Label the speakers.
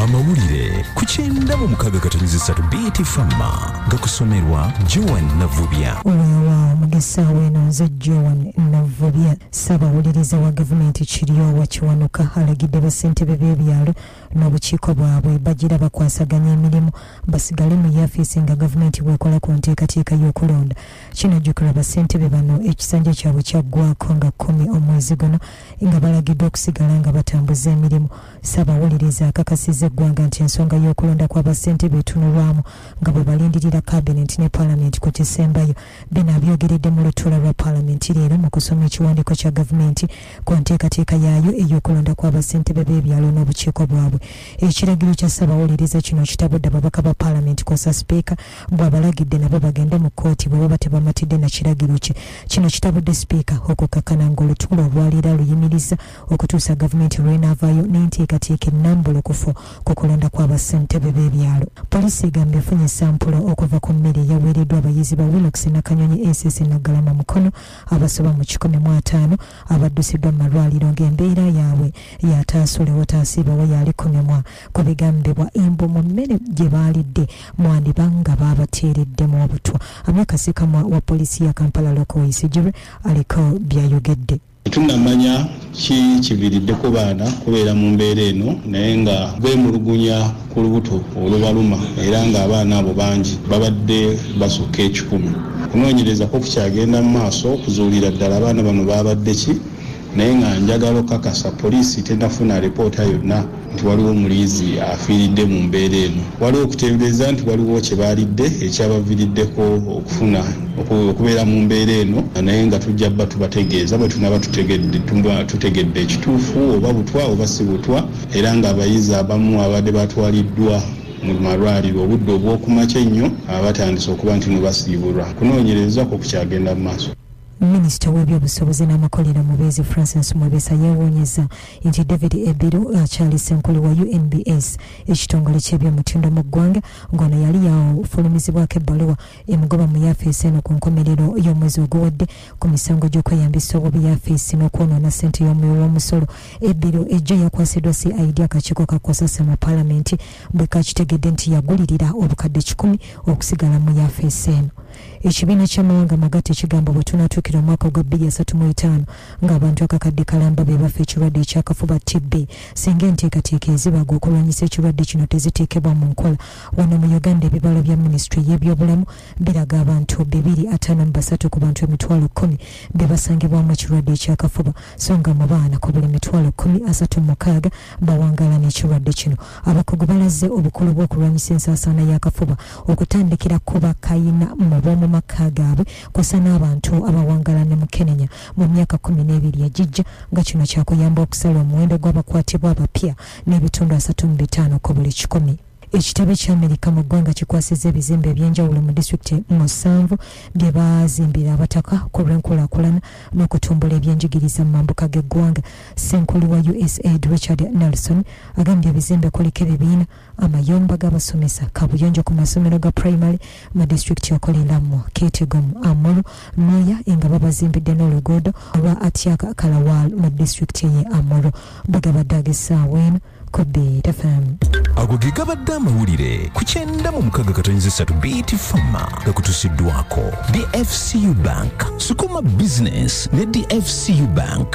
Speaker 1: amawulire ku 96.3 BT Fama nga kusomerwa Joan Navubya.
Speaker 2: Olwa mugesa weno nze Joan Navubya. Sabawuliriza wa gavumenti Kiryowa Kiwanuka alagidde bassentebe b'ebyalo n'obukiiko bwabwe bagira bakwasaganya emirimu basigale mu yafisi nga gavumenti bwekola ku nteekateeka y'okulonda. Kino jjukira bassentebe bano ekisanja kyabwe kyaggwako nga 10 omwezi guno nga balagiddwa okusigala nga batambuza emirimu. Sabawuliriza akakasizza eggwanga nti ensonga y'okulonda kw'abassentebe etunulwamu nga bwe balindirira cabinet ne parliament ku kisembayo. Bino abyogeredde mu lutuula lwa parliament leero mu kusoma ekiwandiiko kya gavumenti ku nteekateeka yaayo ey'okulonda kw'abassentebe b'ebyalo n'obukiiko bwabwe. Ekiragiro kya Sabawuliriza kino kitabudde ababaka ba parliament kosa sipiika bw'abalagidde nabo bagende mu kkooti bwe baba tebamatidde na kiragiro kye. Kino kitabudde sipiika okukakkana ng'olutuula olwaliira luyimiriza okutuusa gavumenti lw'enaavaayo n'enteekateeka ennambulukufu ku kulonda kw'abassentebe b'ebyalo. Poliisi egambye efunye sampulo okuva ku mmere eyaweereddwa abayizi ba Wilkes Nakanyonyi SS Naggalama Mukono abasoba mu 15 abaddusiddwa mu malwaliro ng'embeera yaabwe yataasule wataasiiba we yali kunyumwa ku bigambibwa embu mu mmere gye baalidde mwandibanga baabateereddemu obutwa. Amyakasika wa poliisi ya Kampala Local ICG aliko byayogedde.
Speaker 3: Tunamanya kiviiriddeko baana kubeera mu mbeera eno naye nga beemulugunya ku lubuto olubaluma era ng'abaana abo bangi babadde basukka 10. Kunoonyereza ko kukyagenda mu maaso okuzuulira ddala abaana bano babadde ki naye nga njagala okakasa poliisi tennafuna alipoota yonna nti waliwo omuliizi afiiridde mu mbeera eno. Waliwo okuteebereza nti waliwo kye baalidde ekyabaviiriddeko okufuna okubeera mu mbeera eno naye nga tujja bba tubategeeza bwe tunaba tutegedde ekituufu oba butwa oba si butwa era ng'abayizi abamu abadde batwaliddwa mu malwaliro obudde obw'okumakya ennyo batandise okuba nti mubasiibulwa. Kunoonyereza ko kukyagenda mu maaso.
Speaker 2: Minisita w'ebyobusobozi n'amakolero Mubeezi Francis Mwebesa yeewuunyizza nti David Ebiro akyali ssenkulu wa UNBS ekitongole ky'ebyomutindo mu ggwanga ng'ono yali yafulumizibwako ebbaluwa emugoba mu yafeesi eno ku nkomerero y'omwezi oguwedde ku misango gy'okweyambisa obubi yafeesi n'okwonoona ssente y'omuwi w'omusolo. Ebiro ejjo yakwasiddwa CID akakiiko kakwasasa mu paalamenti bwe kakitegedde nti yagulirira obukadde 10 okusigala mu yafeesi eno. Ekibiina ky'amawanga amagatte kigamba bwe tunaatuukira omwaka gwa 2035 ng'abantu akakadde kalamba be bafa ekirwadde ekyakafuba TB singa enteekateeka ezibaga okulwanyisa ekirwadde kino teziteekebwa mu nkola. Wano mu Uganda ebibalo bya minisitule y'ebyobulamu biraga abantu 253 ku bantu 10,000 be basangibwamu ekirwadde ekyakafuba so nga mu baana ku buli 10,36 bawangaala n'ekirwadde kino. Abakugu balaze obukulu bw'okulwanyisa ensaasaana y'akafuba okutandikira ku bakayina mu b'omu maka gaabwe kw'ossa n'abantu abawangala ne mu Kenya mu myaka 12 egijja nga kino kyakuyamba okusala omuwendo gw'abakwatibwa abapya n'ebitundu 35 ku buli 100. Ekitebe ky'Amerika mu ggwanga kikwasizza ebizimbe eby'enjawulo mu disitulikiti 7 bye baazimbira abataka ku lw'enkulaakulana n'okutumbula ebyenjigiriza mu mambuka g'eggwanga. Ssenkulu wa USAID Richard Nelson agambye ebizimbe kuliko ebibiina amayumba g'abasomesa kabuyonjo ku masomero ga primary mu disitulikiti okoleramu Ketegomu Amuru Noya nga babazimbidde n'oluguudo olwa Atyaka Kalawal mu disitulikiti ye Amuru bagabadde ag'essaawa eno ku BT FM.
Speaker 1: Ago ge gabadde amawulire ku 96.3 BT Fama gakutusiddwako DFCU Bank. Sukuma Business ne DFCU Bank